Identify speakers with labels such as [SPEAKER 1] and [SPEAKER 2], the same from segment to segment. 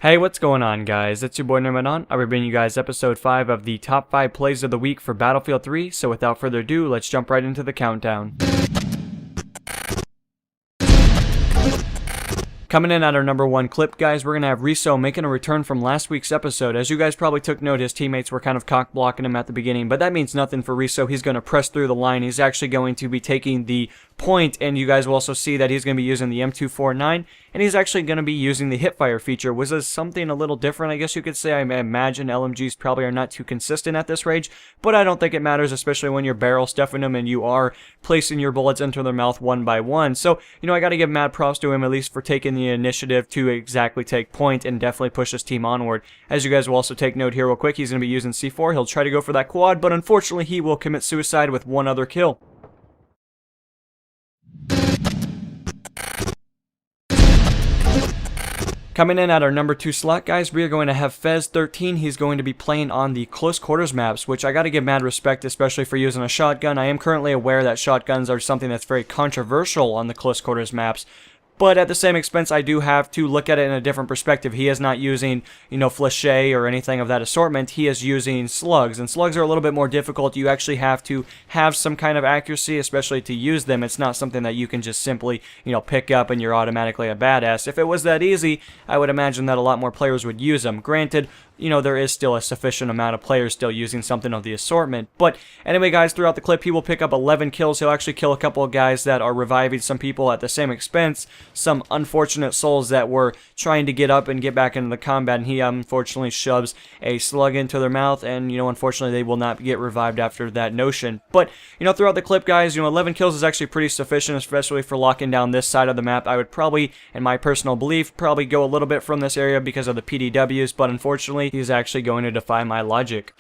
[SPEAKER 1] Hey, what's going on, guys? It's your boy Nermanon. I'll be bringing you guys episode 5 of the top 5 plays of the week for Battlefield 3, so without further ado, let's jump right into the countdown. Coming in at our number 1 clip, guys, we're going to have Riso making a return from last week's episode. As you guys probably took note, his teammates were kind of cock-blocking him at the beginning, but that means nothing for Riso. He's going to press through the line. He's actually going to be taking the point, and you guys will also see that he's going to be using the M249, and he's actually going to be using the hipfire feature, which is something a little different, I guess you could say. I imagine LMGs probably are not too consistent at this range, but I don't think it matters, especially when you're barrel stuffing them and you are placing your bullets into their mouth one by one. So, you know, I got to give mad props to him at least for taking the initiative to exactly take point and definitely push his team onward. As you guys will also take note here real quick, he's going to be using C4. He'll try to go for that quad, but unfortunately he will commit suicide with one other kill. Coming in at our number 2 slot, guys, we are going to have Fez13. He's going to be playing on the close quarters maps, which I gotta give mad respect, especially for using a shotgun. I am currently aware that shotguns are something that's very controversial on the close quarters maps, but at the same expense, I do have to look at it in a different perspective. He is not using, you know, flèche or anything of that assortment. He is using slugs, and slugs are a little bit more difficult. You actually have to have some kind of accuracy, especially to use them. It's not something that you can just simply, you know, pick up and you're automatically a badass. If it was that easy, I would imagine that a lot more players would use them. Granted, you know, there is still a sufficient amount of players still using something of the assortment. But anyway, guys, throughout the clip, he will pick up 11 kills. He'll actually kill a couple of guys that are reviving some people at the same expense. Some unfortunate souls that were trying to get up and get back into the combat, and he unfortunately shoves a slug into their mouth, and, you know, unfortunately they will not get revived after that notion. But, you know, throughout the clip, guys, you know, 11 kills is actually pretty sufficient, especially for locking down this side of the map. I would probably, in my personal belief, probably go a little bit from this area because of the PDWs, but unfortunately, he's actually going to defy my logic.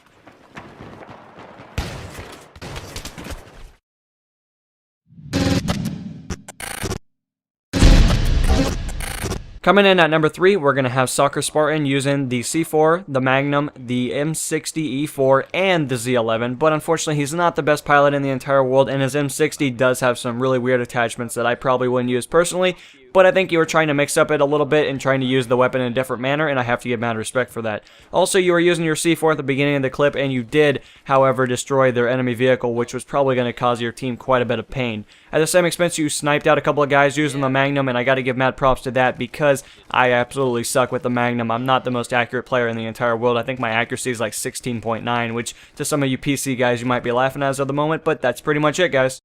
[SPEAKER 1] Coming in at number 3, we're going to have Spartan using the C4, the Magnum, the M60E4, and the Z11, but unfortunately he's not the best pilot in the entire world, and his M60 does have some really weird attachments that I probably wouldn't use personally, but I think you were trying to mix up it a little bit and trying to use the weapon in a different manner, and I have to give mad respect for that. Also, you were using your C4 at the beginning of the clip, and you did, however, destroy their enemy vehicle, which was probably going to cause your team quite a bit of pain. At the same expense, you sniped out a couple of guys using the Magnum, and I got to give mad props to that because I absolutely suck with the Magnum. I'm not the most accurate player in the entire world. I think my accuracy is like 16.9, which to some of you PC guys you might be laughing at the moment, but that's pretty much it, guys.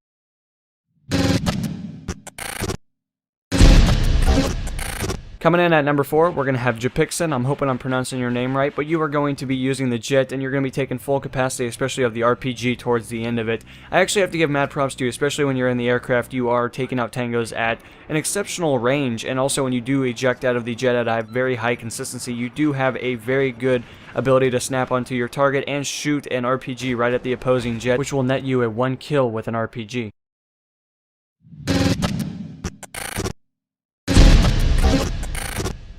[SPEAKER 1] Coming in at number 4, we're going to have Japixen. I'm hoping I'm pronouncing your name right, but you are going to be using the jet, and you're going to be taking full capacity, especially of the RPG towards the end of it. I actually have to give mad props to you, especially when you're in the aircraft. You are taking out tangos at an exceptional range, and also when you do eject out of the jet at a very high consistency, you do have a very good ability to snap onto your target and shoot an RPG right at the opposing jet, which will net you a 1 kill with an RPG.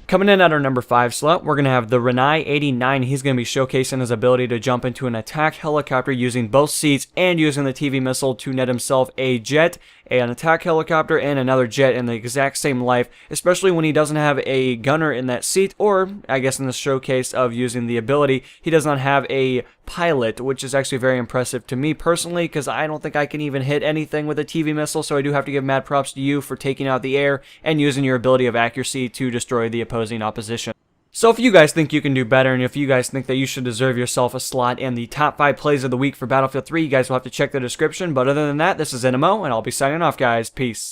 [SPEAKER 1] Coming in at our number 5 slot, we're going to have the Renai 89. He's going to be showcasing his ability to jump into an attack helicopter using both seats and using the TV missile to net himself a jet, an attack helicopter, and another jet in the exact same life, especially when he doesn't have a gunner in that seat, or, I guess in the showcase of using the ability, he does not have a pilot, which is actually very impressive to me personally, because I don't think I can even hit anything with a TV missile, so I do have to give mad props to you for taking out the air and using your ability of accuracy to destroy the opposing opposition. So if you guys think you can do better, and if you guys think that you should deserve yourself a slot in the top 5 plays of the week for Battlefield 3, you guys will have to check the description. But other than that, this is NMO, and I'll be signing off, guys. Peace.